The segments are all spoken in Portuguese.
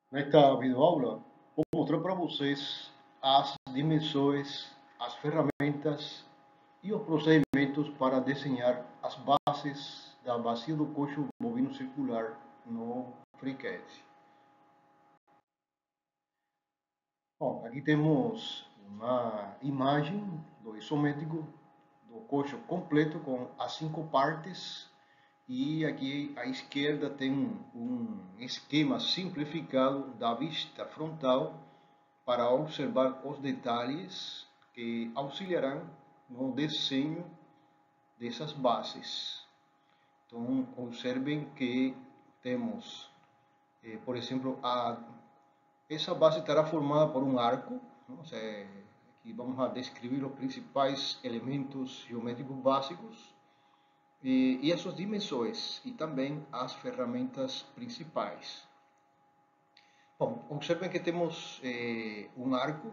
Nesta videoaula, vou mostrar para vocês as dimensões, as ferramentas e os procedimentos para desenhar as bases da bacia do coxo bovino circular no FreeCAD. Bom, aqui temos uma imagem do isométrico do coxo completo com as 5 partes. E aqui à esquerda tem um esquema simplificado da vista frontal para observar os detalhes que auxiliarão no desenho dessas bases. Então, observem que temos, por exemplo, essa base estará formada por um arco. Aqui vamos a descrever os principais elementos geométricos básicos e as suas dimensões e também as ferramentas principais. Bom, observem que temos um arco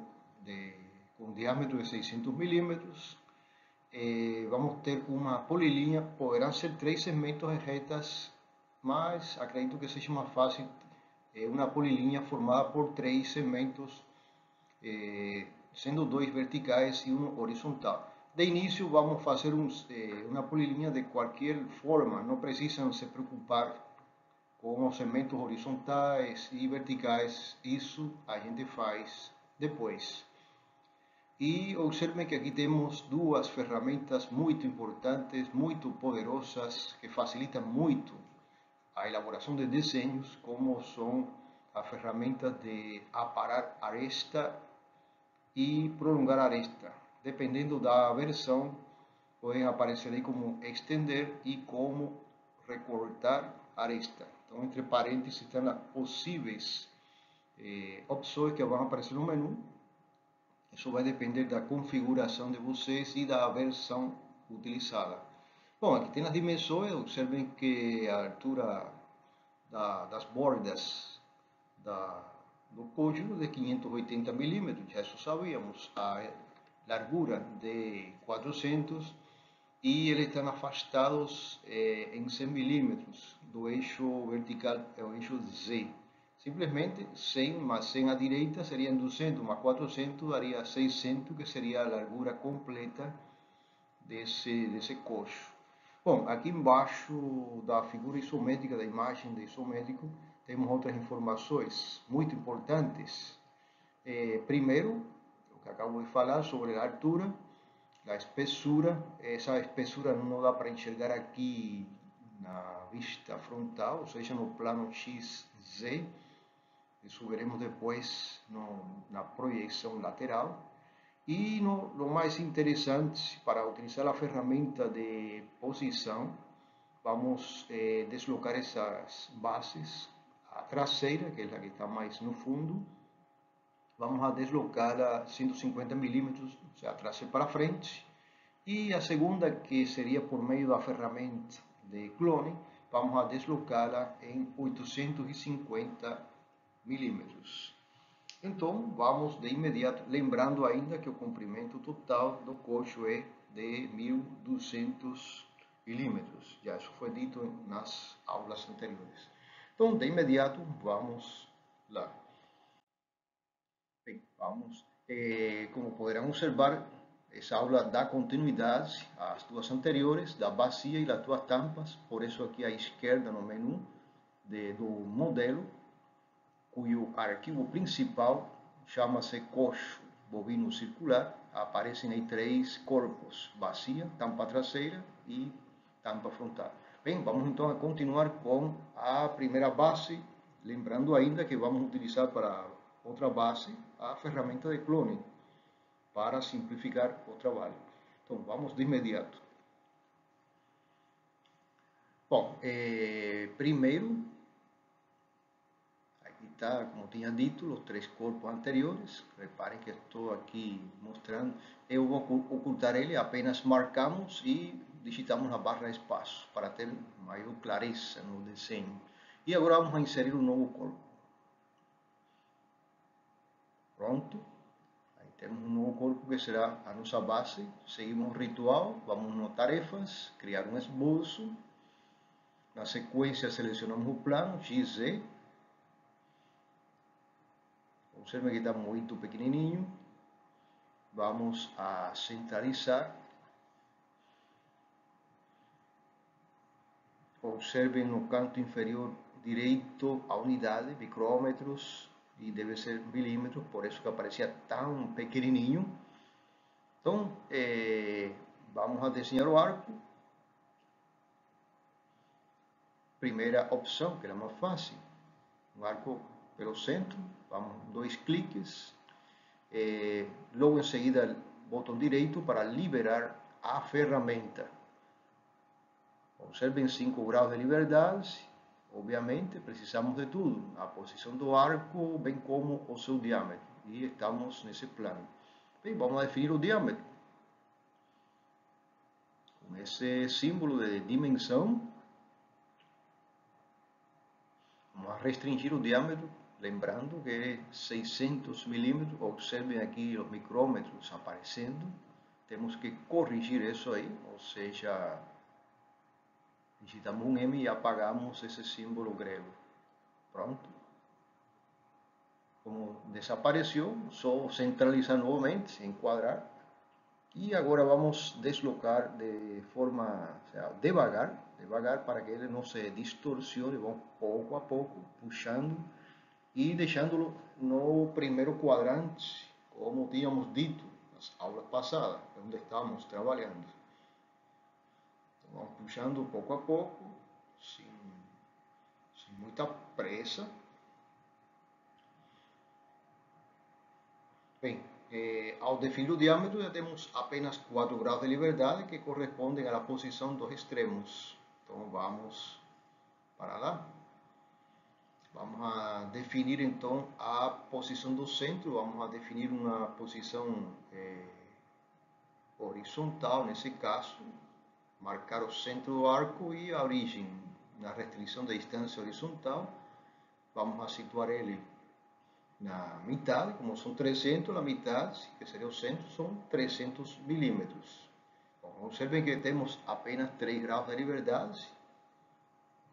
com diâmetro de 600 milímetros. Vamos ter uma polilinha, poderão ser 3 segmentos em retas, mas acredito que seja mais fácil uma polilinha formada por 3 segmentos, sendo 2 verticais e 1 horizontal. De início vamos fazer uma polilinha de qualquer forma, não precisam se preocupar com os segmentos horizontais e verticais, isso a gente faz depois. E observem que aqui temos duas ferramentas muito importantes, muito poderosas, que facilitam muito a elaboração de desenhos, como são a ferramenta de aparar aresta e prolongar aresta. Dependendo da versão, podem aparecer aí como extender e como recortar aresta. Então, entre parênteses, estão as possíveis opções que vão aparecer no menu. Isso vai depender da configuração de vocês e da versão utilizada. Bom, aqui tem as dimensões. Observem que a altura das bordas do côncavo de 580 milímetros, já isso sabíamos. A largura de 400 e eles estão afastados em 100 milímetros do eixo vertical, é o eixo Z. Simplesmente 100 mais 100 à direita seriam 200, mais 400 daria 600, que seria a largura completa desse coxo. Bom, aqui embaixo da figura isométrica, da imagem de isométrico, temos outras informações muito importantes. Primeiro, o que acabo de falar sobre a altura, a espessura. Essa espessura não dá para enxergar aqui na vista frontal, ou seja, no plano XZ. Isso veremos depois na projeção lateral. E no mais interessante, para utilizar a ferramenta de posição, vamos deslocar essas bases. A traseira, que é a que está mais no fundo, vamos a deslocá-la 150 milímetros, ou seja, a traseira para frente. E a segunda, que seria por meio da ferramenta de clone, vamos a deslocá-la em 850 milímetros. Então, vamos de imediato, lembrando ainda que o comprimento total do coxo é de 1200 milímetros. Já isso foi dito nas aulas anteriores. Então, de imediato, vamos lá. Bem, vamos. Como poderão observar, essa aula dá continuidade às duas anteriores, da bacia e das duas tampas. Por isso, aqui à esquerda no menu do modelo, cujo arquivo principal chama-se coxo bovino circular. Aparecem aí 3 corpos: bacia, tampa traseira e tampa frontal. Bem, vamos então a continuar com a primeira base, lembrando ainda que vamos utilizar para outra base a ferramenta de clone para simplificar o trabalho. Então, vamos de imediato. Bom, primeiro, aqui está, como tinha dito, os 3 corpos anteriores. Reparem que estou aqui mostrando. Eu vou ocultar ele, apenas marcamos e digitamos na barra de espaço para ter maior clareza no desenho. E agora vamos a inserir um novo corpo. Pronto. Aí temos um novo corpo que será a nossa base. Seguimos o ritual, vamos no tarefas, criar um esboço. Na sequência selecionamos o plano XZ. Observe que está muito pequenininho. Vamos a centralizar. Observem no canto inferior direito a unidade, micrômetros, e deve ser milímetros, por isso que aparecia tão pequenininho. Então, vamos a desenhar o arco. Primeira opção, que era mais fácil, um arco pelo centro, vamos 2 cliques. Logo em seguida, botão direito para liberar a ferramenta. Observem 5 graus de liberdade. Obviamente, precisamos de tudo, a posição do arco, bem como o seu diâmetro. E estamos nesse plano. Bem, vamos definir o diâmetro. Com esse símbolo de dimensão, vamos a restringir o diâmetro, lembrando que é 600 milímetros. Observem aqui os micrômetros aparecendo. Temos que corrigir isso aí, ou seja, digitamos um M e apagamos esse símbolo grego. Pronto. Como desapareceu, só centralizar novamente, enquadrar. E agora vamos deslocar de forma, devagar, para que ele não se distorcione. Vamos pouco a pouco, puxando e deixando-lo no primeiro quadrante, como tínhamos dito nas aulas passadas, onde estávamos trabalhando. Então, vamos puxando pouco a pouco, sem muita pressa. Bem, ao definir o diâmetro, já temos apenas 4 graus de liberdade que correspondem à posição dos extremos. Então, vamos para lá. Vamos a definir, então, a posição do centro. Vamos a definir uma posição horizontal, nesse caso. Marcar o centro do arco e a origem. Na restrição da distância horizontal, vamos a situar ele na metade, como são 300, a metade, que seria o centro, são 300 milímetros. Bom, observem que temos apenas 3 graus de liberdade.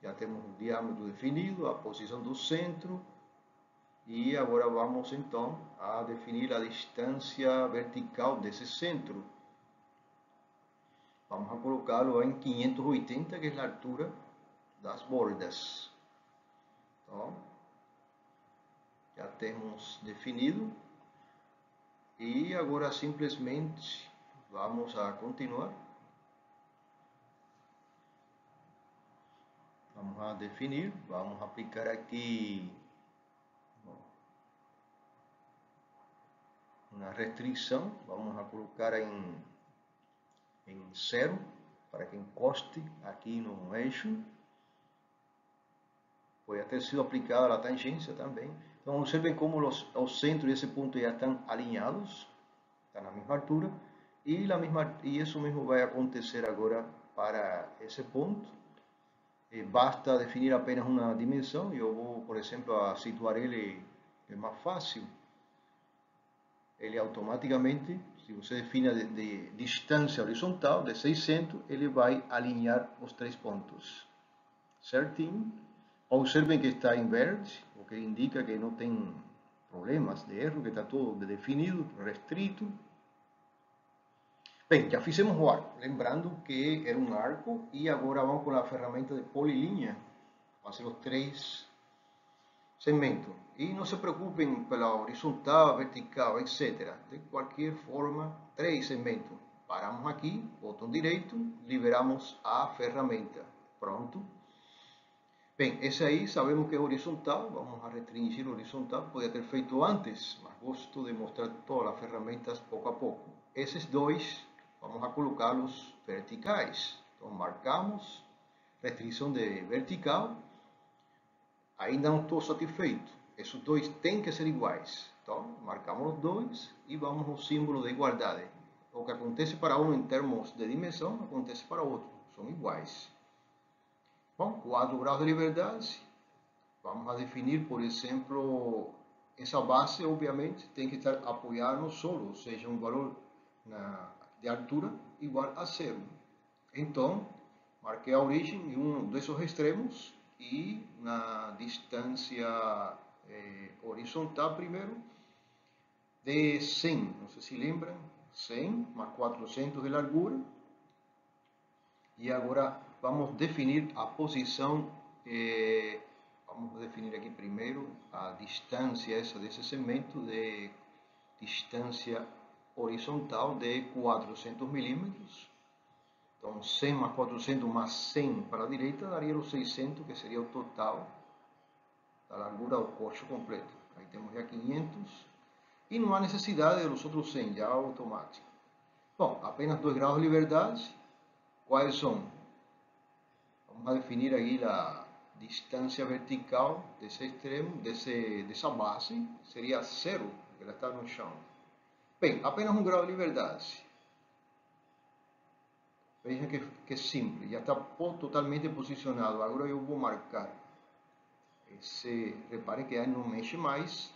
Já temos o diâmetro definido, a posição do centro. E agora vamos, então, a definir a distância vertical desse centro. Vamos a colocá-lo em 580, que é a altura das bordas. Então, já temos definido. E agora simplesmente vamos a continuar. Vamos a definir, vamos aplicar aqui uma restrição. Vamos a colocar em 0, para que encoste aqui no eixo. Pode ter sido aplicada a tangência também. Então, observem como o centro e esse ponto já estão alinhados, estão na mesma altura, e isso mesmo vai acontecer agora para esse ponto. Basta definir apenas uma dimensão, e eu vou, por exemplo, a situar ele, é mais fácil. Ele automaticamente, se você define de distância horizontal de 600, ele vai alinhar os 3 pontos certinho. Observem que está em verde, o que indica que não tem problemas de erro, que está tudo definido, restrito. Bem, já fizemos o arco, lembrando que era um arco, e agora vamos com a ferramenta de polilinha, fazer os 3 segmentos. E não se preocupem pela horizontal, vertical, etc. De qualquer forma, 3 segmentos. Paramos aqui, botão direito, liberamos a ferramenta. Pronto. Bem, esse aí sabemos que é horizontal, vamos a restringir o horizontal, podia ter feito antes, mas gosto de mostrar todas as ferramentas pouco a pouco. Esses 2, vamos a colocá-los verticais. Então, marcamos, restrição de vertical, ainda não estou satisfeito, esses 2 têm que ser iguais. Então, marcamos os 2 e vamos ao símbolo de igualdade. O que acontece para um em termos de dimensão, acontece para o outro, são iguais. Bom, 4 graus de liberdade, vamos a definir, por exemplo, essa base, obviamente, tem que estar apoiada no solo, ou seja, um valor de altura igual a 0. Então, marquei a origem em um desses extremos e na distância horizontal primeiro, de 100, não sei se lembram, 100 mais 400 de largura. E agora vamos definir a posição, vamos definir aqui primeiro a distância essa desse segmento de distância horizontal de 400 milímetros. Então 100 mais 400 mais 100 para a direita daria os 600, que seria o total da largura do coxo completo. Aí temos já 500 e não há necessidade dos outros 100, já automático. Bom, apenas 2 graus de liberdade. Quais são? Vamos a definir aqui a distância vertical desse extremo, dessa base, seria 0, porque ela está no chão. Bem, apenas 1 grau de liberdade. Vejam que simples, já está totalmente posicionado. Agora eu vou marcar. Repare que aí não mexe mais,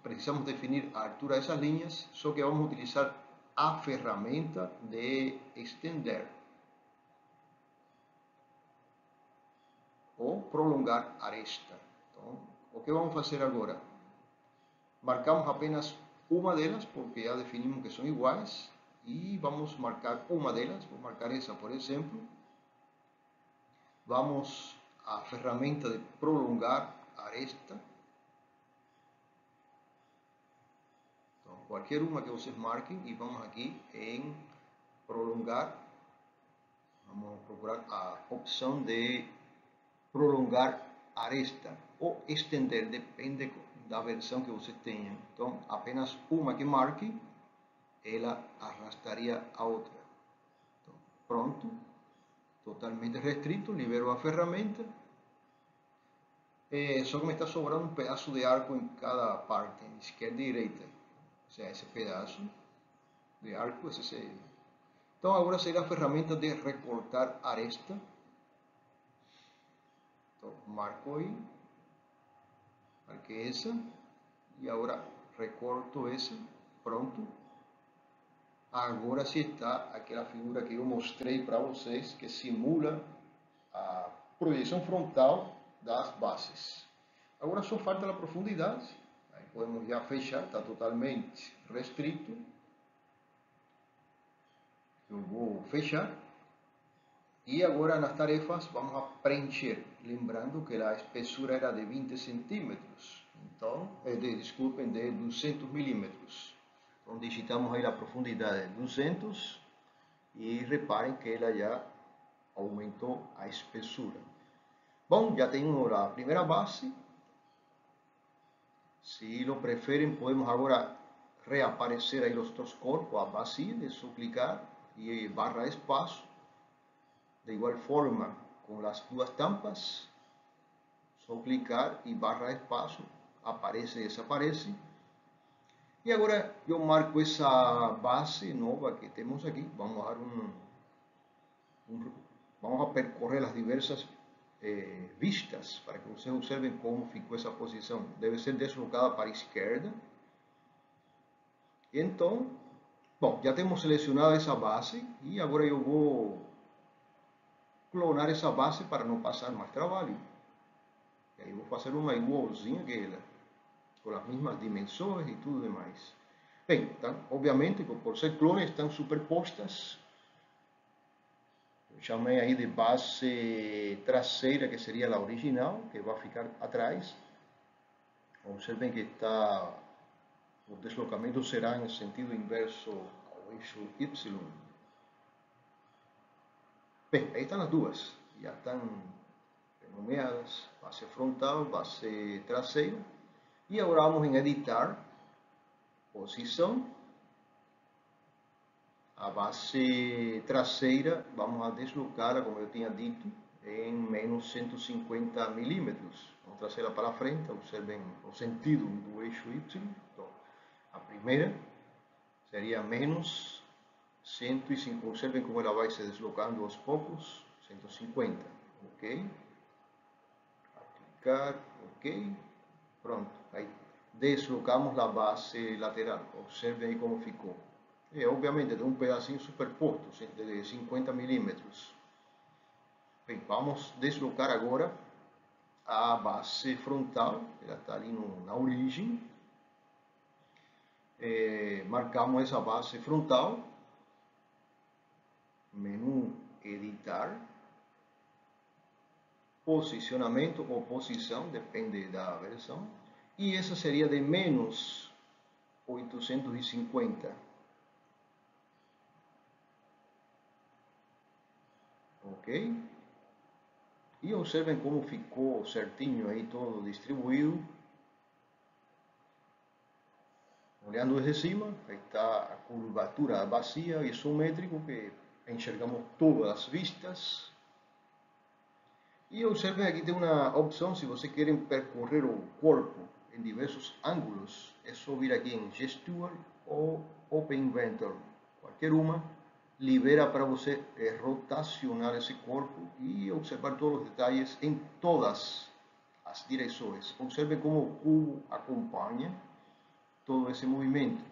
precisamos definir a altura dessas linhas, só que vamos utilizar a ferramenta de estender ou prolongar aresta. Então, o que vamos fazer agora? Marcamos apenas uma delas, porque já definimos que são iguais, e vamos marcar uma delas, vou marcar essa, por exemplo. Vamos à ferramenta de prolongar aresta. Então, qualquer uma que vocês marquem, e vamos aqui em prolongar. Vamos procurar a opção de prolongar aresta ou estender, depende da versão que você tenha. Então, apenas uma que marque, ela arrastaria a outra. Então, pronto, totalmente restrito, libero a ferramenta. Só que me está sobrando um pedaço de arco em cada parte, esquerda e direita. Ou seja, esse pedaço de arco, esse seria. Então, agora será a ferramenta de recortar aresta. Então, marco aí, marquei essa, e agora recorto essa, pronto. Agora sim está aquela figura que eu mostrei para vocês, que simula a projeção frontal das bases. Agora só falta a profundidade, aí podemos já fechar, está totalmente restrito. Eu vou fechar. E agora nas tarefas vamos a preencher, lembrando que a espessura era de 20 centímetros, então, desculpem, de 200 milímetros. Então digitamos aí a profundidade de 200 e reparem que ela já aumentou a espessura. Bom, já temos a primeira base. Se lo preferem, podemos agora reaparecer aí os outros corpos, a base, é só clicar e barra espaço. De igual forma, com as duas tampas, só clicar e barra espaço, aparece e desaparece. E agora eu marco essa base nova que temos aqui. Vamos dar vamos a percorrer as diversas vistas para que vocês observem como ficou essa posição. Deve ser deslocada para a esquerda. Então, bom, já temos selecionado essa base e agora eu vou clonar essa base para não passar mais trabalho. E aí vou fazer uma igualzinha que ela, com as mesmas dimensões e tudo demais. Bem, então, obviamente, por ser clones, estão superpostas. Eu chamei aí de base traseira, que seria a original, que vai ficar atrás. Observem que o deslocamento será em sentido inverso ao eixo Y. Bem, aí estão as duas, já estão nomeadas, base frontal, base traseira. E agora vamos em editar, posição. A base traseira vamos a deslocá-la, como eu tinha dito, em menos 150 milímetros. Vamos trazê-la para a frente, observem o sentido do eixo Y. Então, a primeira seria menos 150, observem como ela vai se deslocando aos poucos, 150, ok? Aplicar, ok, pronto, aí deslocamos a base lateral, observem aí como ficou. Obviamente de um pedacinho superposto, de 50 milímetros. Bem, vamos deslocar agora a base frontal, ela está ali na origem. marcamos essa base frontal, menu editar, posicionamento ou posição, depende da versão, e essa seria de menos 850. Ok? E observem como ficou certinho aí todo distribuído. Olhando desde cima, aí está a curvatura vazia, isométrico, que enxergamos todas as vistas. E observem, aqui tem uma opção, se vocês querem percorrer o corpo em diversos ângulos, é só vir aqui em Gesture ou Open Inventor. Qualquer uma libera para você rotacionar esse corpo e observar todos os detalhes em todas as direções. Observem como o cubo acompanha todo esse movimento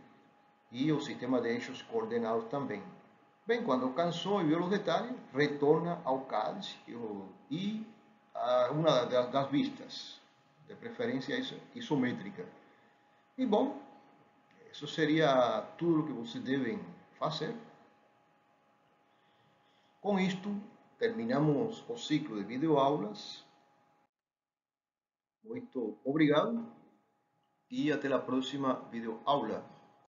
e o sistema de eixos coordenados também. Bem, quando cansou e viu os detalhes, retorna ao CAD e a uma das vistas, de preferência isométrica. E bom, isso seria tudo o que vocês devem fazer. Com isto, terminamos o ciclo de videoaulas. Muito obrigado e até a próxima videoaula.